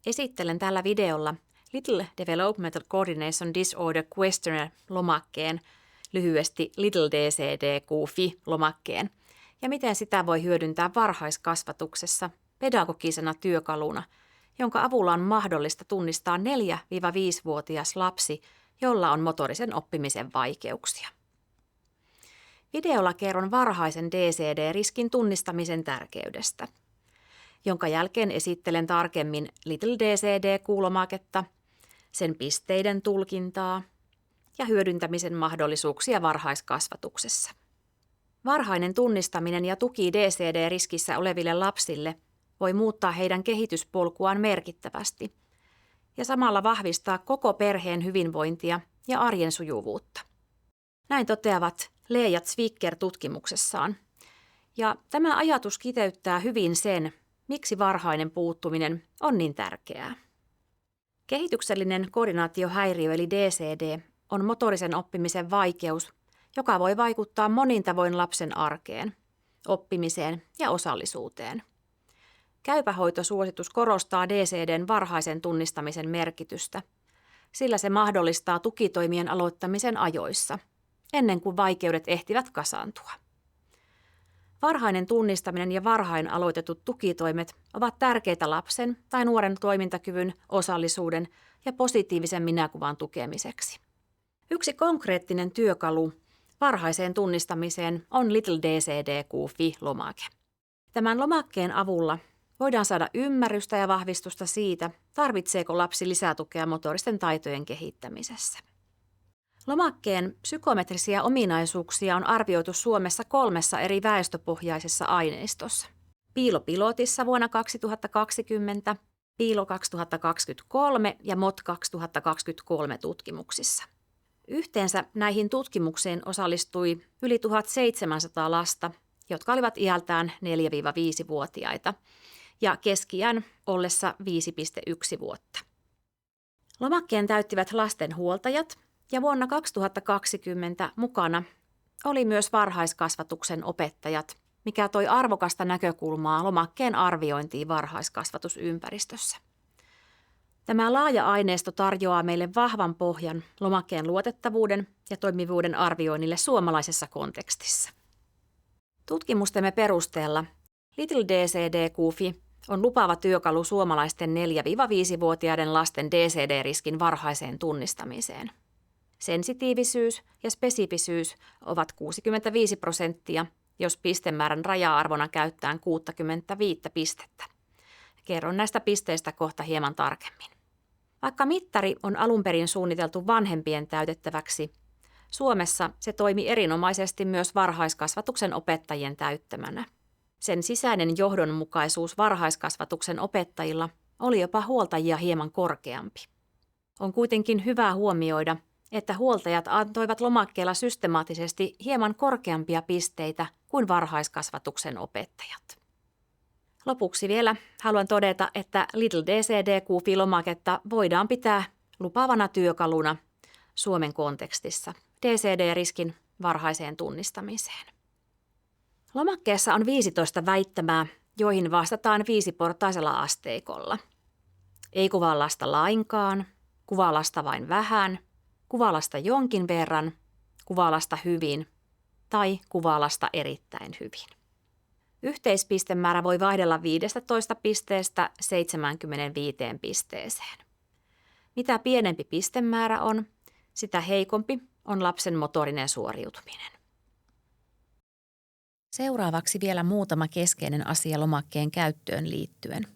Esittelen tällä videolla Little Developmental Coordination Disorder Questionnaire-lomakkeen, lyhyesti Little DCD-QFI-lomakkeen, ja miten sitä voi hyödyntää varhaiskasvatuksessa pedagogisena työkaluna, jonka avulla on mahdollista tunnistaa 4-5-vuotias lapsi, jolla on motorisen oppimisen vaikeuksia. Videolla kerron varhaisen DCD-riskin tunnistamisen tärkeydestä, jonka jälkeen esittelen tarkemmin Little DCD-kuulomaketta, sen pisteiden tulkintaa ja hyödyntämisen mahdollisuuksia varhaiskasvatuksessa. Varhainen tunnistaminen ja tuki DCD-riskissä oleville lapsille voi muuttaa heidän kehityspolkuaan merkittävästi ja samalla vahvistaa koko perheen hyvinvointia ja arjen sujuvuutta. Näin toteavat Lee ja Zwicker tutkimuksessaan. Ja tämä ajatus kiteyttää hyvin sen, miksi varhainen puuttuminen on niin tärkeää. Kehityksellinen koordinaatiohäiriö eli DCD on motorisen oppimisen vaikeus, joka voi vaikuttaa monin tavoin lapsen arkeen, oppimiseen ja osallisuuteen. Käypähoitosuositus korostaa DCD:n varhaisen tunnistamisen merkitystä, sillä se mahdollistaa tukitoimien aloittamisen ajoissa, ennen kuin vaikeudet ehtivät kasaantua. Varhainen tunnistaminen ja varhain aloitetut tukitoimet ovat tärkeitä lapsen tai nuoren toimintakyvyn, osallisuuden ja positiivisen minäkuvan tukemiseksi. Yksi konkreettinen työkalu varhaiseen tunnistamiseen on Little DCD-QFI-lomake. Tämän lomakkeen avulla voidaan saada ymmärrystä ja vahvistusta siitä, tarvitseeko lapsi lisätukea motoristen taitojen kehittämisessä. Lomakkeen psykometrisiä ominaisuuksia on arvioitu Suomessa 3 eri väestöpohjaisessa aineistossa. Piilopilotissa vuonna 2020, Piilo 2023 ja MOT 2023 tutkimuksissa. Yhteensä näihin tutkimuksiin osallistui yli 1700 lasta, jotka olivat iältään 4-5-vuotiaita ja keski-iän ollessa 5,1 vuotta. Lomakkeen täyttivät lasten huoltajat ja vuonna 2020 mukana oli myös varhaiskasvatuksen opettajat, mikä toi arvokasta näkökulmaa lomakkeen arviointiin varhaiskasvatusympäristössä. Tämä laaja aineisto tarjoaa meille vahvan pohjan lomakkeen luotettavuuden ja toimivuuden arvioinnille suomalaisessa kontekstissa. Tutkimustemme perusteella Little DCD-QFI on lupaava työkalu suomalaisten 4-5-vuotiaiden lasten DCD-riskin varhaiseen tunnistamiseen. Sensitiivisyys ja spesifisyys ovat 65%, jos pistemäärän raja-arvona käytetään 65 pistettä. Kerron näistä pisteistä kohta hieman tarkemmin. Vaikka mittari on alun perin suunniteltu vanhempien täytettäväksi, Suomessa se toimi erinomaisesti myös varhaiskasvatuksen opettajien täyttämänä. Sen sisäinen johdonmukaisuus varhaiskasvatuksen opettajilla oli jopa huoltajia hieman korkeampi. On kuitenkin hyvä huomioida, että huoltajat antoivat lomakkeella systemaattisesti hieman korkeampia pisteitä kuin varhaiskasvatuksen opettajat. Lopuksi vielä haluan todeta, että Little DCD-QFI-lomaketta voidaan pitää lupaavana työkaluna Suomen kontekstissa DCD-riskin varhaiseen tunnistamiseen. Lomakkeessa on 15 väittämää, joihin vastataan 5-portaisella asteikolla. Ei kuvaa lasta lainkaan, kuvaa lasta vain vähän, kuvaa lasta jonkin verran, kuvaa lasta hyvin tai kuvaa lasta erittäin hyvin. Yhteispistemäärä voi vaihdella 15 pisteestä 75 pisteeseen. Mitä pienempi pistemäärä on, sitä heikompi on lapsen motorinen suoriutuminen. Seuraavaksi vielä muutama keskeinen asia lomakkeen käyttöön liittyen.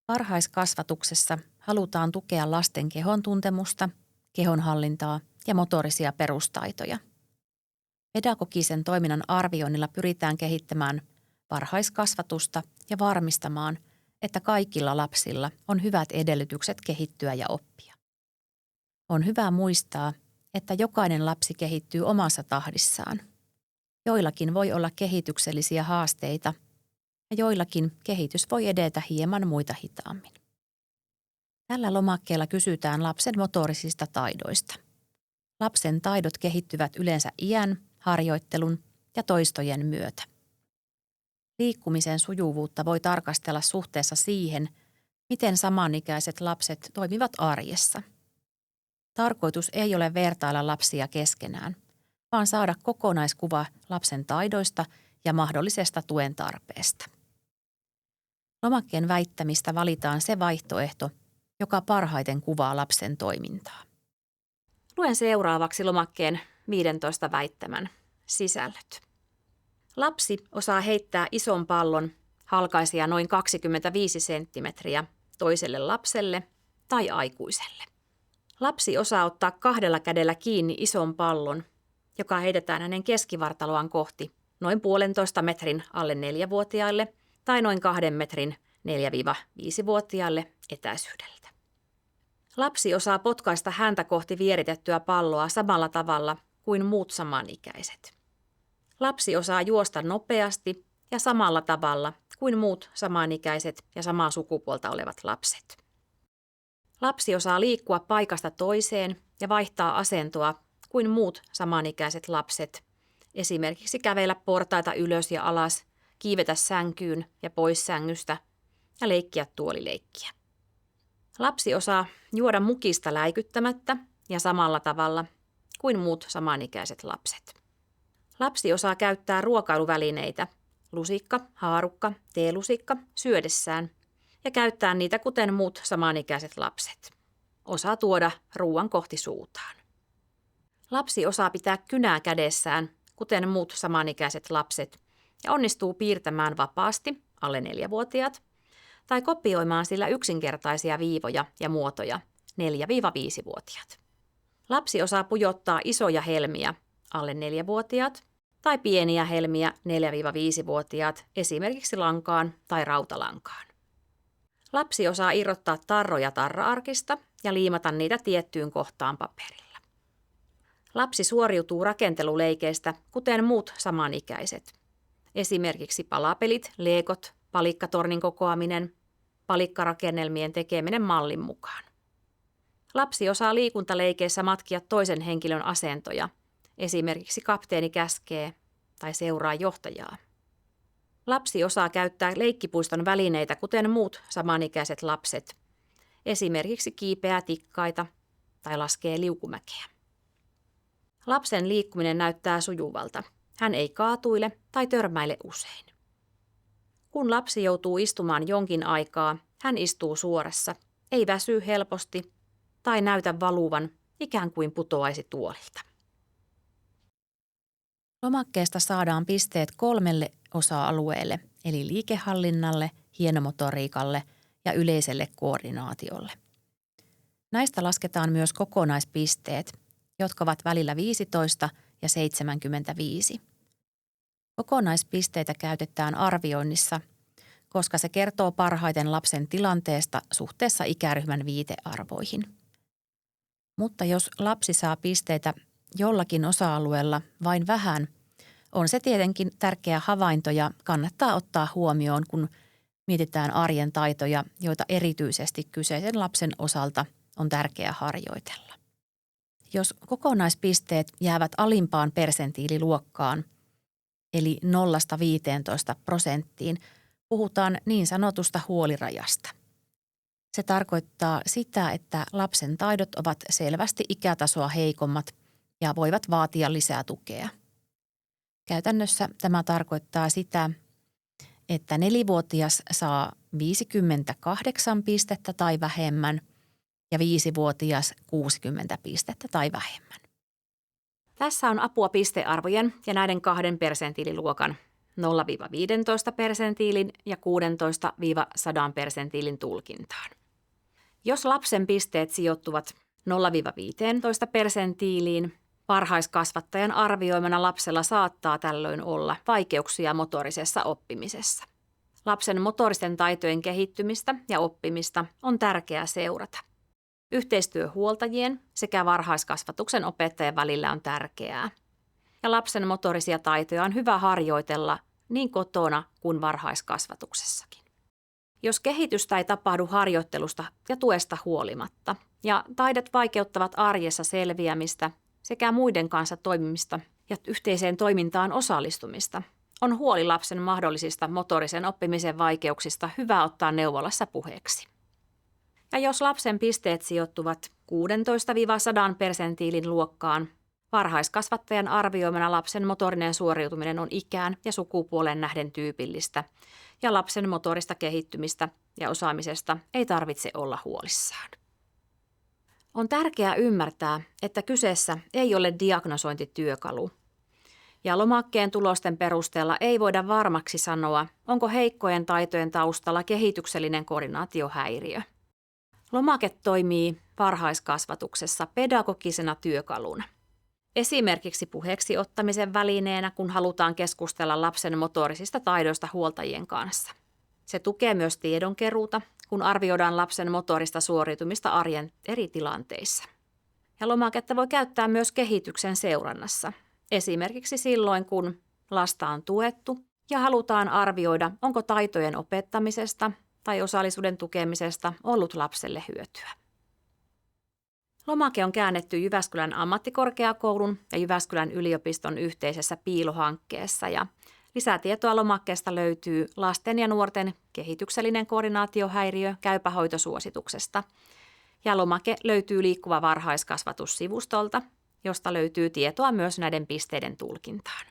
Varhaiskasvatuksessa halutaan tukea lasten kehon tuntemusta, kehonhallintaa ja motorisia perustaitoja. Pedagogisen toiminnan arvioinnilla pyritään kehittämään varhaiskasvatusta ja varmistamaan, että kaikilla lapsilla on hyvät edellytykset kehittyä ja oppia. On hyvä muistaa, että jokainen lapsi kehittyy omassa tahdissaan. Joillakin voi olla kehityksellisiä haasteita ja joillakin kehitys voi edetä hieman muita hitaammin. Tällä lomakkeella kysytään lapsen motorisista taidoista. Lapsen taidot kehittyvät yleensä iän, harjoittelun ja toistojen myötä. Liikkumisen sujuvuutta voi tarkastella suhteessa siihen, miten samanikäiset lapset toimivat arjessa. Tarkoitus ei ole vertailla lapsia keskenään, vaan saada kokonaiskuva lapsen taidoista ja mahdollisesta tuen tarpeesta. Lomakkeen väittämistä valitaan se vaihtoehto, joka parhaiten kuvaa lapsen toimintaa. Luen seuraavaksi lomakkeen 15 väittämän sisällöt. Lapsi osaa heittää ison pallon halkaisia noin 25 senttimetriä toiselle lapselle tai aikuiselle. Lapsi osaa ottaa 2 kädellä kiinni ison pallon, joka heitetään hänen keskivartaloaan kohti noin 1,5 metrin alle 4-vuotiaille tai noin 2 metrin 4-5-vuotiaille etäisyydeltä. Lapsi osaa potkaista häntä kohti vieritettyä palloa samalla tavalla kuin muut samanikäiset. Lapsi osaa juosta nopeasti ja samalla tavalla kuin muut samanikäiset ja samaa sukupuolta olevat lapset. Lapsi osaa liikkua paikasta toiseen ja vaihtaa asentoa kuin muut samanikäiset lapset, esimerkiksi kävellä portaita ylös ja alas, kiivetä sänkyyn ja pois sängystä ja leikkiä tuolileikkiä. Lapsi osaa juoda mukista läikyttämättä ja samalla tavalla kuin muut samanikäiset lapset. Lapsi osaa käyttää ruokailuvälineitä, lusikka, haarukka, teelusikka, syödessään ja käyttää niitä kuten muut samanikäiset lapset. Osaa tuoda ruoan kohti suutaan. Lapsi osaa pitää kynää kädessään, kuten muut samanikäiset lapset, ja onnistuu piirtämään vapaasti, alle 4-vuotiaat, tai kopioimaan sillä yksinkertaisia viivoja ja muotoja, 4-5-vuotiaat. Lapsi osaa pujottaa isoja helmiä, alle 4-vuotiaat, tai pieniä helmiä, 4-5-vuotiaat, esimerkiksi lankaan tai rautalankaan. Lapsi osaa irrottaa tarroja tarra-arkista ja liimata niitä tiettyyn kohtaan paperilla. Lapsi suoriutuu rakenteluleikeistä, kuten muut samanikäiset. Esimerkiksi palapelit, leekot, palikkatornin kokoaminen, palikkarakennelmien tekeminen mallin mukaan. Lapsi osaa liikuntaleikeissä matkia toisen henkilön asentoja, esimerkiksi kapteeni käskee tai seuraa johtajaa. Lapsi osaa käyttää leikkipuiston välineitä, kuten muut samanikäiset lapset, esimerkiksi kiipeää tikkaita tai laskee liukumäkeä. Lapsen liikkuminen näyttää sujuvalta. Hän ei kaatuile tai törmäile usein. Kun lapsi joutuu istumaan jonkin aikaa, hän istuu suorassa, ei väsy helposti tai näytä valuvan, ikään kuin putoaisi tuolilta. Lomakkeesta saadaan pisteet 3 osa-alueelle, eli liikehallinnalle, hienomotoriikalle ja yleiselle koordinaatiolle. Näistä lasketaan myös kokonaispisteet, jotka ovat välillä 15 ja 75. Kokonaispisteitä käytetään arvioinnissa, koska se kertoo parhaiten lapsen tilanteesta suhteessa ikäryhmän viitearvoihin. Mutta jos lapsi saa pisteitä jollakin osa-alueella vain vähän, on se tietenkin tärkeä havainto ja kannattaa ottaa huomioon, kun mietitään arjen taitoja, joita erityisesti kyseisen lapsen osalta on tärkeää harjoitella. Jos kokonaispisteet jäävät alimpaan persentiililuokkaan, eli 0–15%, puhutaan niin sanotusta huolirajasta. Se tarkoittaa sitä, että lapsen taidot ovat selvästi ikätasoa heikommat ja voivat vaatia lisää tukea. Käytännössä tämä tarkoittaa sitä, että 4-vuotias saa 58 pistettä tai vähemmän ja 5-vuotias 60 pistettä tai vähemmän. Tässä on apua pistearvojen ja näiden 2 persentiililuokan 0–15 persentiilin ja 16–100 persentiilin tulkintaan. Jos lapsen pisteet sijoittuvat 0–15 persentiiliin, varhaiskasvattajan arvioimana lapsella saattaa tällöin olla vaikeuksia motorisessa oppimisessa. Lapsen motoristen taitojen kehittymistä ja oppimista on tärkeää seurata. Yhteistyö huoltajien sekä varhaiskasvatuksen opettajan välillä on tärkeää. Ja lapsen motorisia taitoja on hyvä harjoitella niin kotona kuin varhaiskasvatuksessakin. Jos kehitystä ei tapahdu harjoittelusta ja tuesta huolimatta, ja taidot vaikeuttavat arjessa selviämistä sekä muiden kanssa toimimista ja yhteiseen toimintaan osallistumista, on huoli lapsen mahdollisista motorisen oppimisen vaikeuksista hyvä ottaa neuvolassa puheeksi. Ja jos lapsen pisteet sijoittuvat 16–100 persentiilin luokkaan, varhaiskasvattajan arvioimana lapsen motorinen suoriutuminen on ikään ja sukupuoleen nähden tyypillistä, ja lapsen motorista kehittymistä ja osaamisesta ei tarvitse olla huolissaan. On tärkeää ymmärtää, että kyseessä ei ole diagnosointityökalu, ja lomakkeen tulosten perusteella ei voida varmaksi sanoa, onko heikkojen taitojen taustalla kehityksellinen koordinaatiohäiriö. Lomake toimii varhaiskasvatuksessa pedagogisena työkaluna. Esimerkiksi puheeksi ottamisen välineenä, kun halutaan keskustella lapsen motorisista taidoista huoltajien kanssa. Se tukee myös tiedonkeruuta, kun arvioidaan lapsen motorista suoriutumista arjen eri tilanteissa. Ja lomaketta voi käyttää myös kehityksen seurannassa. Esimerkiksi silloin, kun lasta on tuettu ja halutaan arvioida, onko taitojen opettamisesta tai osallisuuden tukemisesta ollut lapselle hyötyä. Lomake on käännetty Jyväskylän ammattikorkeakoulun ja Jyväskylän yliopiston yhteisessä piilohankkeessa ja lisätietoa lomakkeesta löytyy lasten ja nuorten kehityksellinen koordinaatiohäiriö käypähoitosuosituksesta. Ja lomake löytyy Liikkuva varhaiskasvatus -sivustolta, josta löytyy tietoa myös näiden pisteiden tulkintaan.